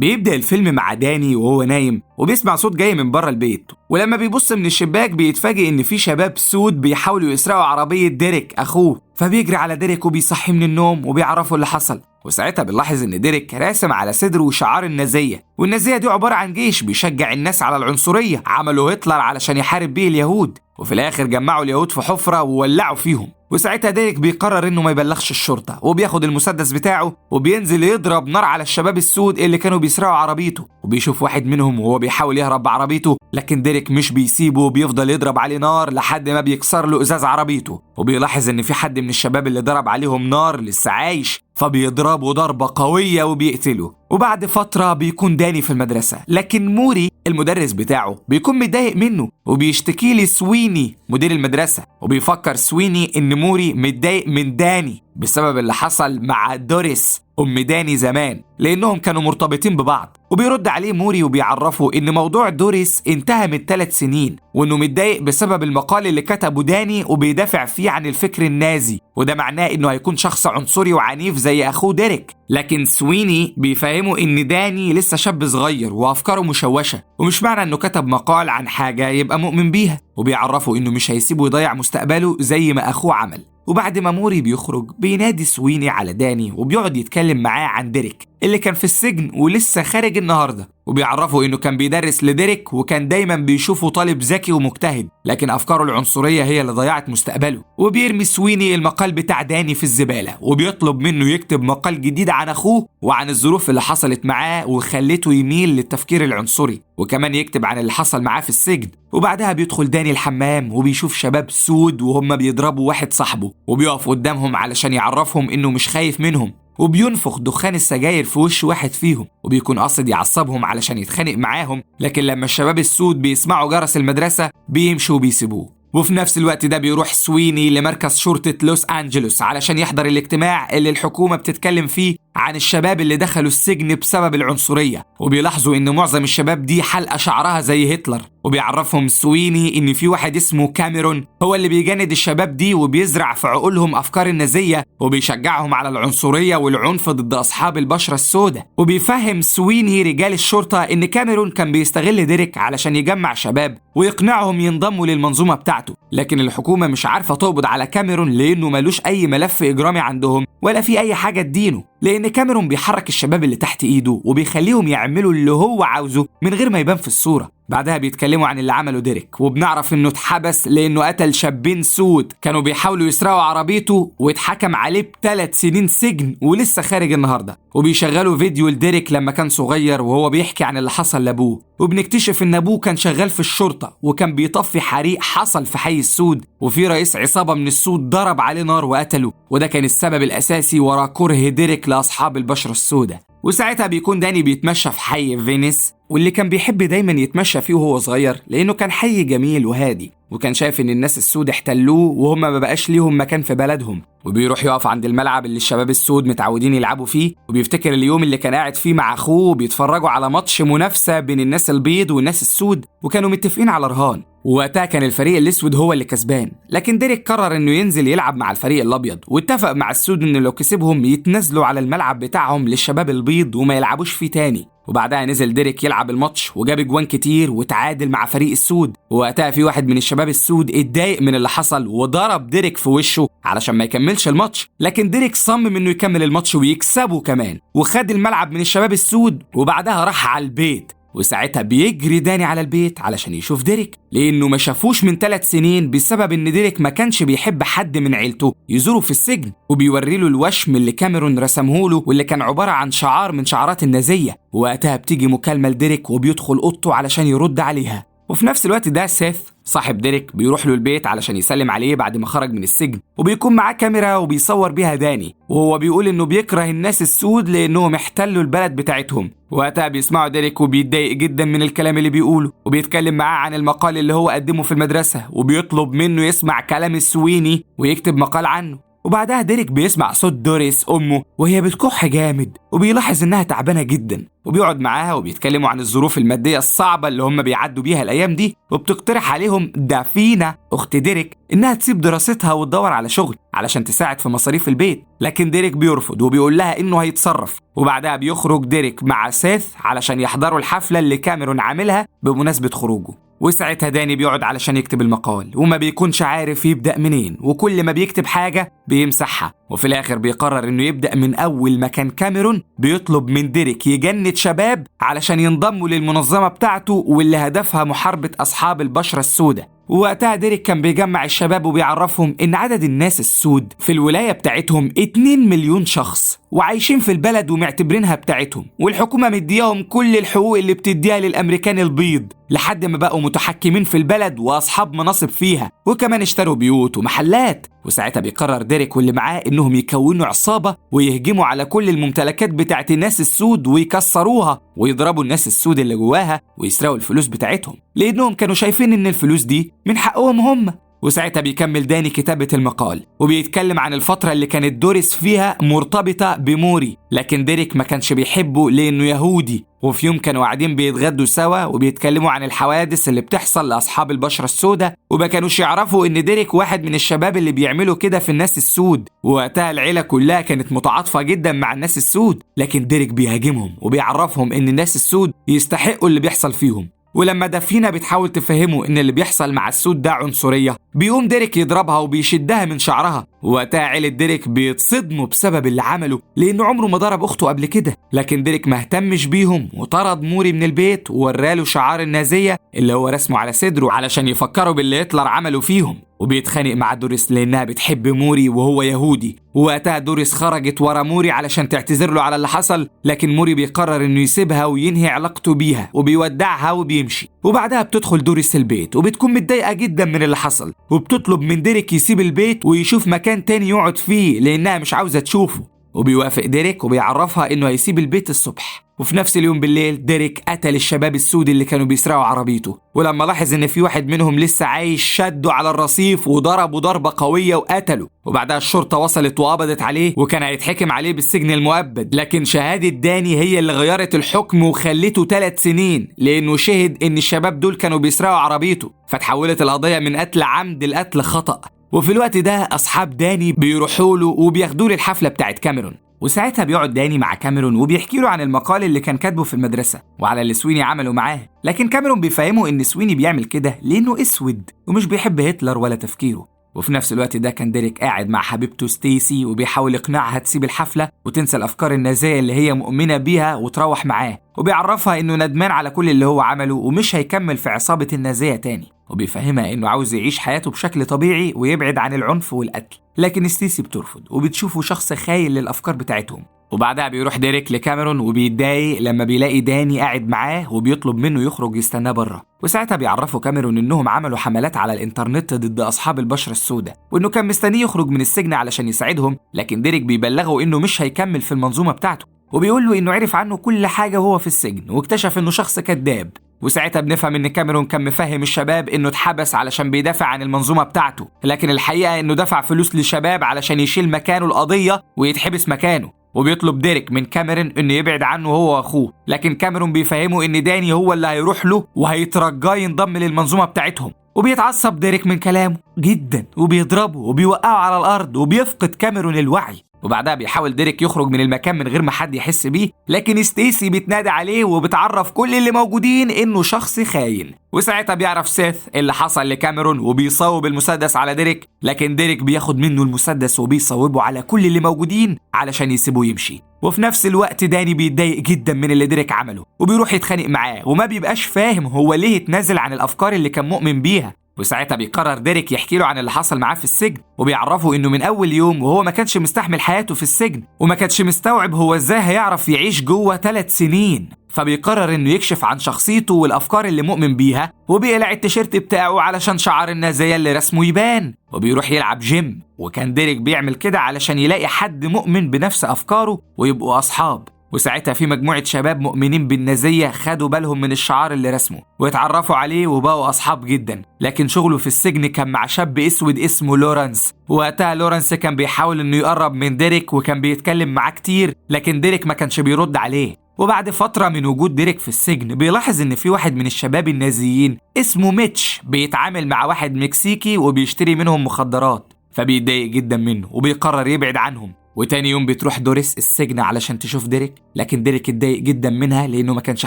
بيبدأ الفيلم مع داني وهو نايم وبيسمع صوت جاي من بره البيت، ولما بيبص من الشباك بيتفاجئ إن في شباب سود بيحاولوا يسرقوا عربية ديريك أخوه، فبيجري على ديريك وبيصحيه من النوم وبيعرفوا اللي حصل. وساعتها بنلاحظ إن ديريك راسم على صدره شعار النازية، والنازية دي عبارة عن جيش بيشجع الناس على العنصرية عملوا هتلر علشان يحارب بيه اليهود، وفي الآخر جمعوا اليهود في حفرة وولعوا فيهم. وساعتها ديريك بيقرر إنه ما يبلغش الشرطة، وبياخد المسدس بتاعه وبينزل يضرب نار على الشباب السود اللي كانوا بيسرقوا عربيته، وبيشوف واحد منهم وهو بيحاول يهرب بعربيته، لكن ديريك مش بيسيبه وبيفضل يضرب عليه نار لحد ما بيكسر له إزاز عربيته. وبيلاحظ إن في حد من الشباب اللي ضرب عليهم نار لسه عايش، فبيضربه ضربة قوية وبيقتله. وبعد فترة بيكون داني في المدرسة، لكن موري المدرس بتاعه بيكون متضايق منه وبيشتكي لسويني مدير المدرسة، وبيفكر سويني إن موري متضايق من داني بسبب اللي حصل مع دوريس أم داني زمان، لأنهم كانوا مرتبطين ببعض. وبيرد عليه موري وبيعرفه إن موضوع دوريس انتهى من 3 سنين، وإنه متضايق بسبب المقال اللي كتبه داني وبيدافع فيه عن الفكر النازي، وده معناه إنه هيكون شخص عنصري وعنيف زي أخوه ديريك. لكن سويني بيفهمه إن داني لسه شاب صغير وأفكاره مشوشة، ومش معنى إنه كتب مقال عن حاجة يبقى مؤمن بيها، وبيعرفه إنه مش هيسيبه يضيع مستقبله زي ما أخوه عمل. وبعد ما موري بيخرج بينادي سويني على داني وبيقعد يتكلم معاه عن ديريك اللي كان في السجن ولسه خارج النهارده، وبيعرفه انه كان بيدرس لديريك وكان دايما بيشوفه طالب ذكي ومجتهد، لكن افكاره العنصريه هي اللي ضيعت مستقبله. وبيرمي سويني المقال بتاع داني في الزباله، وبيطلب منه يكتب مقال جديد عن اخوه وعن الظروف اللي حصلت معاه وخلته يميل للتفكير العنصري، وكمان يكتب عن اللي حصل معاه في السجن. وبعدها بيدخل داني الحمام وبيشوف شباب سود وهم بيضربوا واحد صاحبه، وبيقف قدامهم علشان يعرفهم انه مش خايف منهم، وبينفخ دخان السجاير في وش واحد فيهم، وبيكون قاصد يعصبهم علشان يتخانق معاهم، لكن لما الشباب السود بيسمعوا جرس المدرسة بيمشوا وبيسيبوه. وفي نفس الوقت ده بيروح سويني لمركز شرطة لوس أنجلوس علشان يحضر الاجتماع اللي الحكومة بتتكلم فيه عن الشباب اللي دخلوا السجن بسبب العنصرية، وبيلاحظوا ان معظم الشباب دي حلقة شعرها زي هتلر، وبيعرفهم سويني ان في واحد اسمه كاميرون هو اللي بيجند الشباب دي وبيزرع في عقولهم افكار النازية وبيشجعهم على العنصرية والعنف ضد اصحاب البشرة السوداء. وبيفهم سويني رجال الشرطة ان كاميرون كان بيستغل ديريك علشان يجمع شباب ويقنعهم ينضموا للمنظومة بتاعته، لكن الحكومة مش عارفة تقبض على كاميرون لانه ملوش اي ملف اجرامي عندهم ولا في اي حاجة تدينه، لأن كاميرون بيحرك الشباب اللي تحت إيده وبيخليهم يعملوا اللي هو عاوزه من غير ما يبان في الصورة. بعدها بيتكلموا عن اللي عمله ديريك، وبنعرف إنه اتحبس لأنه قتل شابين سود كانوا بيحاولوا يسرقوا عربيته، واتحكم عليه ب3 سنين سجن ولسه خارج النهاردة. وبيشغلوا فيديو لديريك لما كان صغير وهو بيحكي عن اللي حصل لأبوه، وبنكتشف إن أبوه كان شغال في الشرطة وكان بيطفي حريق حصل في حي السود، وفي رئيس عصابة من السود ضرب عليه نار وقتله، وده كان السبب الأساسي وراء كره ديريك لأصحاب البشرة السوداء. وساعتها بيكون داني بيتمشى في حي فينيس، واللي كان بيحب دايما يتمشى فيه وهو صغير لأنه كان حي جميل وهادي، وكان شايف إن الناس السود احتلوه وهم ما بقاش ليهم مكان في بلدهم. وبيروح يقف عند الملعب اللي الشباب السود متعودين يلعبوا فيه، وبيفتكر اليوم اللي كان قاعد فيه مع أخوه وبيتفرجوا على ماتش منافسة بين الناس البيض والناس السود، وكانوا متفقين على رهان، ووقتها كان الفريق الاسود هو اللي كسبان، لكن ديريك قرر انه ينزل يلعب مع الفريق الابيض، واتفق مع السود انه لو كسبهم يتنازلوا على الملعب بتاعهم للشباب البيض وما يلعبوش فيه تاني. وبعدها نزل ديريك يلعب الماتش وجاب اجوان كتير وتعادل مع فريق السود، ووقتها في واحد من الشباب السود اتضايق من اللي حصل وضرب ديريك في وشه علشان ما يكملش الماتش، لكن ديريك صمم انه يكمل الماتش ويكسبه كمان، وخد الملعب من الشباب السود وبعدها راح على البيت. وساعتها بيجري داني على البيت علشان يشوف ديريك، لأنه ما شافوش من 3 سنين بسبب إن ديريك ما كانش بيحب حد من عيلته يزوره في السجن، وبيوريله الوشم اللي كاميرون رسمهوله واللي كان عبارة عن شعار من شعارات النازية. ووقتها بتيجي مكالمة لديريك وبيدخل أوضته علشان يرد عليها، وفي نفس الوقت ده سيث صاحب ديريك بيروح له البيت علشان يسلم عليه بعد ما خرج من السجن، وبيكون معاه كاميرا وبيصور بيها داني وهو بيقول انه بيكره الناس السود لانهم احتلوا البلد بتاعتهم. وقتها بيسمعوا ديريك وبيتضايق جدا من الكلام اللي بيقوله، وبيتكلم معاه عن المقال اللي هو قدمه في المدرسة وبيطلب منه يسمع كلام السويني ويكتب مقال عنه. وبعدها ديريك بيسمع صوت دوريس أمه وهي بتكح جامد، وبيلاحظ إنها تعبانة جدا، وبيقعد معاها وبيتكلموا عن الظروف المادية الصعبة اللي هم بيعدوا بيها الأيام دي، وبتقترح عليهم دافينا أخت ديريك إنها تسيب دراستها وتدور على شغل علشان تساعد في مصاريف البيت، لكن ديريك بيرفض وبيقول لها إنه هيتصرف. وبعدها بيخرج ديريك مع سيث علشان يحضروا الحفلة اللي كاميرون عاملها بمناسبة خروجه. وساعتها داني بيقعد علشان يكتب المقال وما بيكونش عارف يبدأ منين، وكل ما بيكتب حاجة بيمسحها، وفي الآخر بيقرر إنه يبدأ من أول ما كان كاميرون بيطلب من ديريك يجند شباب علشان ينضموا للمنظمة بتاعته واللي هدفها محاربة أصحاب البشرة السوداء. ووقتها ديريك كان بيجمع الشباب وبيعرفهم إن عدد الناس السود في الولاية بتاعتهم 2 مليون شخص، وعايشين في البلد ومعتبرينها بتاعتهم، والحكومة مدياهم كل الحقوق اللي بتديها للأمريكان البيض لحد ما بقوا متحكمين في البلد وأصحاب مناصب فيها، وكمان اشتروا بيوت ومحلات. وساعتها بيقرر ديريك واللي معاه إنهم يكونوا عصابة ويهجموا على كل الممتلكات بتاعت الناس السود ويكسروها ويضربوا الناس السود اللي جواها ويسرقوا الفلوس بتاعتهم، لأنهم كانوا شايفين إن الفلوس دي من حقهم هم. وساعتها بيكمل داني كتابة المقال وبيتكلم عن الفترة اللي كانت دوريس فيها مرتبطة بموري، لكن ديريك ما كانش بيحبه لأنه يهودي. وفي يوم كانوا قاعدين بيتغدوا سوا وبيتكلموا عن الحوادث اللي بتحصل لأصحاب البشرة السوداء، وما كانوش يعرفوا إن ديريك واحد من الشباب اللي بيعملوا كده في الناس السود. ووقتها العيلة كلها كانت متعاطفة جدا مع الناس السود، لكن ديريك بيهاجمهم وبيعرفهم إن الناس السود يستحقوا اللي بيحصل فيهم. ولما دافينا بتحاول تفهمه ان اللي بيحصل مع السود ده عنصرية، بيقوم ديريك يضربها وبيشدها من شعرها. ووقتها عيلة ديريك بيتصدموا بسبب اللي عمله لانه عمره ما ضرب اخته قبل كده، لكن ديريك ما اهتمش بيهم وطرد موري من البيت ووراله شعار النازية اللي هو رسمه على صدره علشان يفكروا باللي هتلر عمله فيهم. وبيتخانق مع دوريس لانها بتحب موري وهو يهودي، ووقتها دوريس خرجت ورا موري علشان تعتذر له على اللي حصل، لكن موري بيقرر انه يسيبها وينهي علاقته بيها وبيودعها وبيمشي. وبعدها بتدخل دوريس البيت وبتكون متضايقة جدا من اللي حصل، وبتطلب من ديريك يسيب البيت ويشوف مكان تاني يقعد فيه لانها مش عاوزة تشوفه. وبيوافق ديريك وبيعرفها انه هيسيب البيت الصبح. وفي نفس اليوم بالليل ديريك قتل الشباب السود اللي كانوا بيسرقوا عربيته، ولما لاحظ ان في واحد منهم لسه عايش شده على الرصيف وضربه ضربة قوية وقتله. وبعدها الشرطة وصلت وقبضت عليه وكان هيتحكم عليه بالسجن المؤبد، لكن شهادة داني هي اللي غيرت الحكم وخلته 3 سنين لانه شهد ان الشباب دول كانوا بيسرقوا عربيته، فتحولت القضية من قتل عمد لقتل خطأ. وفي الوقت ده أصحاب داني بيروحوا له وبياخدوه للحفلة بتاعت كاميرون، وساعتها بيقعد داني مع كاميرون وبيحكي له عن المقال اللي كان كاتبه في المدرسة وعلى اللي سويني عمله معاه، لكن كاميرون بيفهمه إن سويني بيعمل كده لأنه أسود ومش بيحب هتلر ولا تفكيره. وفي نفس الوقت ده كان ديريك قاعد مع حبيبته ستيسي وبيحاول يقنعها تسيب الحفلة وتنسى الأفكار النازية اللي هي مؤمنة بيها وتروح معاه، وبيعرفها إنه ندمان على كل اللي هو عمله ومش هيكمل في عصابة النازية تاني، وبيفهمها إنه عاوز يعيش حياته بشكل طبيعي ويبعد عن العنف والقتل. لكن ستيسي بترفض وبتشوفه شخص خاين للأفكار بتاعتهم. وبعدها بيروح ديريك لكاميرون وبيتضايق لما بيلاقي داني قاعد معاه وبيطلب منه يخرج يستناه بره. وساعتها بيعرفوا كاميرون انهم عملوا حملات على الانترنت ضد اصحاب البشرة السوداء وانه كان مستنيه يخرج من السجن علشان يساعدهم، لكن ديريك بيبلغه انه مش هيكمل في المنظومة بتاعته، وبيقول له انه عرف عنه كل حاجة وهو في السجن واكتشف انه شخص كذاب. وساعتها بنفهم ان كاميرون كان مفهم الشباب انه اتحبس علشان بيدافع عن المنظومة بتاعته، لكن الحقيقة انه دفع فلوس لشباب علشان يشيل مكانه القضية ويتحبس مكانه. وبيطلب ديريك من كاميرون انه يبعد عنه هو واخوه، لكن كاميرون بيفهمه ان داني هو اللي هيروح له وهيترجاه ينضم للمنظومة بتاعتهم. وبيتعصب ديريك من كلامه جدا وبيضربه وبيوقعه على الارض وبيفقد كاميرون الوعي. وبعدها بيحاول ديريك يخرج من المكان من غير ما حد يحس بيه، لكن ستيسي بتنادي عليه وبتعرف كل اللي موجودين انه شخص خاين. وساعتها بيعرف سيث اللي حصل لكاميرون وبيصوب المسدس على ديريك، لكن ديريك بياخد منه المسدس وبيصوبه على كل اللي موجودين علشان يسيبه يمشي. وفي نفس الوقت داني بيتضايق جدا من اللي ديريك عمله وبيروح يتخانق معاه وما بيبقاش فاهم هو ليه اتنازل عن الافكار اللي كان مؤمن بيها. وساعتها بيقرر ديريك يحكي له عن اللي حصل معاه في السجن، وبيعرفه انه من اول يوم وهو ما كانش مستحمل حياته في السجن وما كانش مستوعب هو ازاي هيعرف يعيش جوه 3 سنين. فبيقرر انه يكشف عن شخصيته والافكار اللي مؤمن بيها، وبيقلع التيشيرت بتاعه علشان شعار النازية اللي رسمه يبان، وبيروح يلعب جيم. وكان ديريك بيعمل كده علشان يلاقي حد مؤمن بنفس افكاره ويبقوا اصحاب. وساعتها في مجموعة شباب مؤمنين بالنازية خدوا بالهم من الشعار اللي رسمه واتعرفوا عليه وبقوا أصحاب جدا. لكن شغله في السجن كان مع شاب أسود اسمه لورانس. وقتها لورانس كان بيحاول إنه يقرب من ديريك وكان بيتكلم معاه كتير، لكن ديريك ما كانش بيرد عليه. وبعد فترة من وجود ديريك في السجن بيلاحظ إن في واحد من الشباب النازيين اسمه ميتش بيتعامل مع واحد مكسيكي وبيشتري منهم مخدرات، فبيتضايق جدا منه وبيقرر يبعد عنهم. وتاني يوم بتروح دوريس السجن علشان تشوف ديريك، لكن ديريك اتضايق جدا منها لأنه ما كانش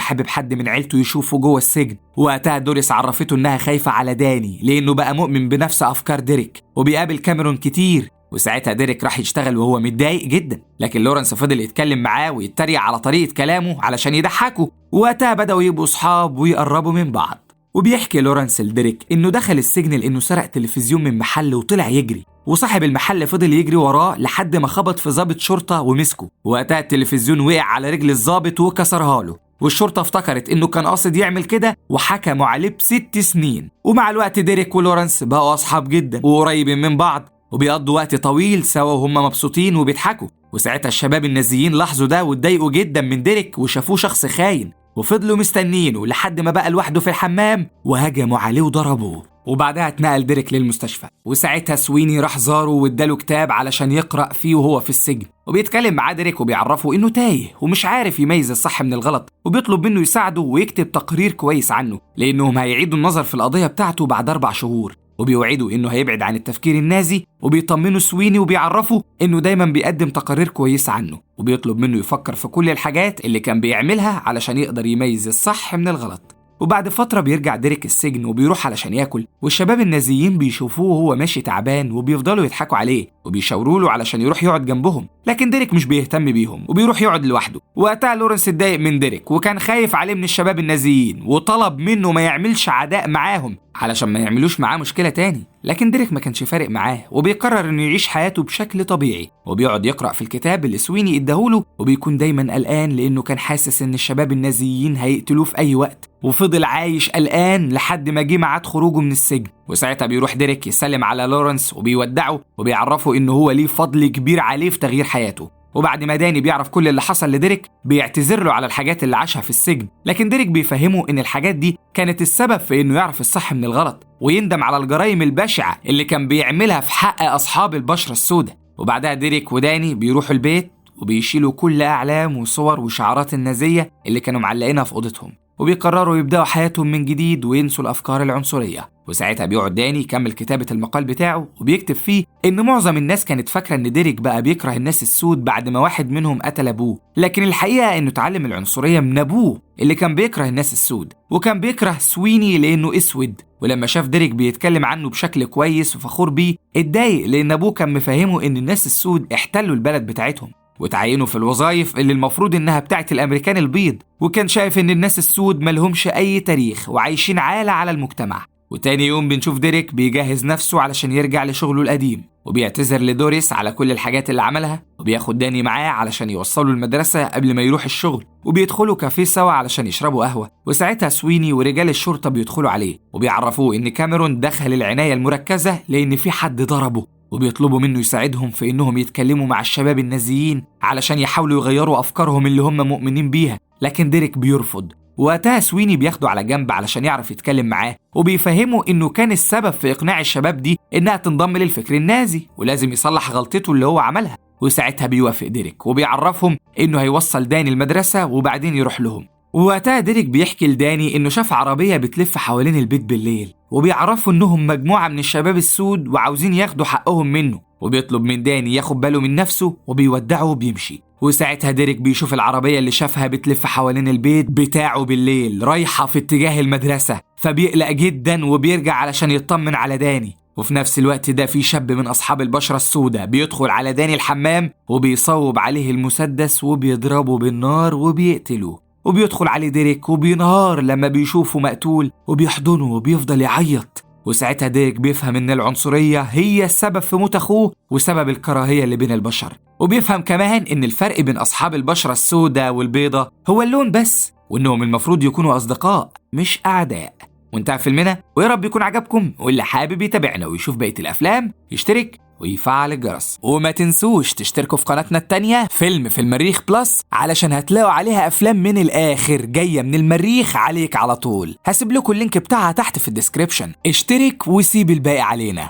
حابب حد من عيلته يشوفه جوه السجن. وقتها دوريس عرفته إنها خايفة على داني لأنه بقى مؤمن بنفس أفكار ديريك وبيقابل كاميرون كتير. وساعتها ديريك راح يشتغل وهو متضايق جدا، لكن لورنس فضل يتكلم معاه ويتريق على طريقة كلامه علشان يضحكه. وقتها بدأوا يبقوا صحاب ويقربوا من بعض. وبيحكي لورنس لديريك إنه دخل السجن لأنه سرق تلفزيون من محل وطلع يجري، وصاحب المحل فضل يجري وراه لحد ما خبط في ضابط شرطة ومسكه. وقتها التلفزيون وقع على رجل الضابط وكسرها له، والشرطة افتكرت إنه كان قاصد يعمل كده وحكموا عليه ب6 سنين. ومع الوقت ديريك ولورنس بقوا أصحاب جدا وقريبين من بعض وبيقضوا وقت طويل سوا وهم مبسوطين وبيضحكوا. وساعتها الشباب النازيين لاحظوا ده واتضايقوا جدا من ديريك وشافوه شخص خاين، وفضلوا مستنينه لحد ما بقى لوحده في الحمام وهجموا عليه وضربوه. وبعدها اتنقل ديريك للمستشفى، وساعتها سويني راح زاره واداله كتاب علشان يقرأ فيه وهو في السجن. وبيتكلم معاه ديريك وبيعرفه انه تايه ومش عارف يميز الصح من الغلط، وبيطلب منه يساعده ويكتب تقرير كويس عنه لانهم هيعيدوا النظر في القضية بتاعته بعد 4 شهور. وبيوعده انه هيبعد عن التفكير النازي، وبيطمنه سويني وبيعرفه انه دايما بيقدم تقارير كويسة عنه، وبيطلب منه يفكر في كل الحاجات اللي كان بيعملها علشان يقدر يميز الصح من الغلط. وبعد فترة بيرجع ديريك السجن وبيروح علشان ياكل، والشباب النازيين بيشوفوه وهو ماشي تعبان وبيفضلوا يضحكوا عليه وبيشاوروا له علشان يروح يقعد جنبهم، لكن ديريك مش بيهتم بيهم وبيروح يقعد لوحده. وقتها لورنس اتضايق من ديريك وكان خايف عليه من الشباب النازيين وطلب منه ما يعملش عداء معاهم علشان ما يعملوش معاه مشكلة تاني، لكن ديريك ما كانش فارق معاه وبيقرر انه يعيش حياته بشكل طبيعي. وبيقعد يقرأ في الكتاب اللي سويني اداهوله، وبيكون دايما قلقان لانه كان حاسس ان الشباب النازيين هيقتلوه في اي وقت، وفضل عايش قلقان لحد ما جه ميعاد خروجه من السجن. وساعتها بيروح ديريك يسلم على لورنس وبيودعه وبيعرفه انه هو ليه فضل كبير عليه في تغيير حياته. وبعد ما داني بيعرف كل اللي حصل لديريك بيعتذر له على الحاجات اللي عاشها في السجن، لكن ديريك بيفهمه ان الحاجات دي كانت السبب في انه يعرف الصح من الغلط ويندم على الجرائم البشعة اللي كان بيعملها في حق اصحاب البشرة السوداء. وبعدها ديريك وداني بيروحوا البيت وبيشيلوا كل اعلام وصور وشعارات النازية اللي كانوا معلقينها في اوضتهم، وبيقرروا يبدأوا حياتهم من جديد وينسوا الأفكار العنصرية. وساعتها بيقعد داني يكمل كتابة المقال بتاعه وبيكتب فيه إن معظم الناس كانت فاكرة إن ديريك بقى بيكره الناس السود بعد ما واحد منهم قتل أبوه، لكن الحقيقة إنه اتعلم العنصرية من أبوه اللي كان بيكره الناس السود، وكان بيكره سويني لأنه أسود. ولما شاف ديريك بيتكلم عنه بشكل كويس وفخور بيه اتضايق لأن أبوه كان مفهمه إن الناس السود احتلوا البلد بتاعتهم وتعينوا في الوظائف اللي المفروض إنها بتاعت الأمريكان البيض، وكان شايف إن الناس السود ملهمش أي تاريخ وعايشين عالة على المجتمع. وتاني يوم بنشوف ديريك بيجهز نفسه علشان يرجع لشغله القديم، وبيعتذر لدوريس على كل الحاجات اللي عملها، وبياخد داني معاه علشان يوصلوا المدرسة قبل ما يروح الشغل، وبيدخلوا كافيه سوا علشان يشربوا قهوة. وساعتها سويني ورجال الشرطة بيدخلوا عليه وبيعرفوه إن كاميرون دخل العناية المركزة لأن في حد ضربه، وبيطلبوا منه يساعدهم في إنهم يتكلموا مع الشباب النازيين علشان يحاولوا يغيروا أفكارهم اللي هم مؤمنين بيها، لكن ديريك بيرفض. وقتها سويني بياخده على جنب علشان يعرف يتكلم معاه وبيفهمه إنه كان السبب في إقناع الشباب دي إنها تنضم للفكر النازي ولازم يصلح غلطته اللي هو عملها. وساعتها بيوافق ديريك وبيعرفهم إنه هيوصل داني المدرسة وبعدين يروح لهم. ووقتها ديريك بيحكي لداني إنه شاف عربية بتلف حوالين البيت بالليل، وبيعرفوا إنهم مجموعة من الشباب السود وعاوزين ياخدوا حقهم منه، وبيطلب من داني ياخد باله من نفسه وبيودعه وبيمشي. وساعتها ديريك بيشوف العربية اللي شافها بتلف حوالين البيت بتاعه بالليل رايحة في اتجاه المدرسة، فبيقلق جدا وبيرجع علشان يطمن على داني. وفي نفس الوقت ده في شاب من أصحاب البشرة السوداء بيدخل على داني الحمام وبيصوب عليه المسدس وبيضربه بالنار وبيقتله، وبيدخل عليه ديريك وبينهار لما بيشوفه مقتول وبيحضنه وبيفضل يعيط. وساعتها ديريك بيفهم إن العنصرية هي السبب في موت أخوه وسبب الكراهية اللي بين البشر، وبيفهم كمان إن الفرق بين أصحاب البشرة السوداء والبيضة هو اللون بس، وإنهم المفروض يكونوا أصدقاء مش أعداء. وانتهى فيلمنا، ويا رب يكون عجبكم، واللي حابب يتابعنا ويشوف بقية الأفلام يشترك ويفعل الجرس. وما تنسوش تشتركوا في قناتنا التانية فيلم في المريخ بلس، علشان هتلاقوا عليها افلام من الاخر جاية من المريخ عليك على طول. هسيب لكم اللينك بتاعها تحت في الديسكريبشن، اشترك وسيب الباقي علينا.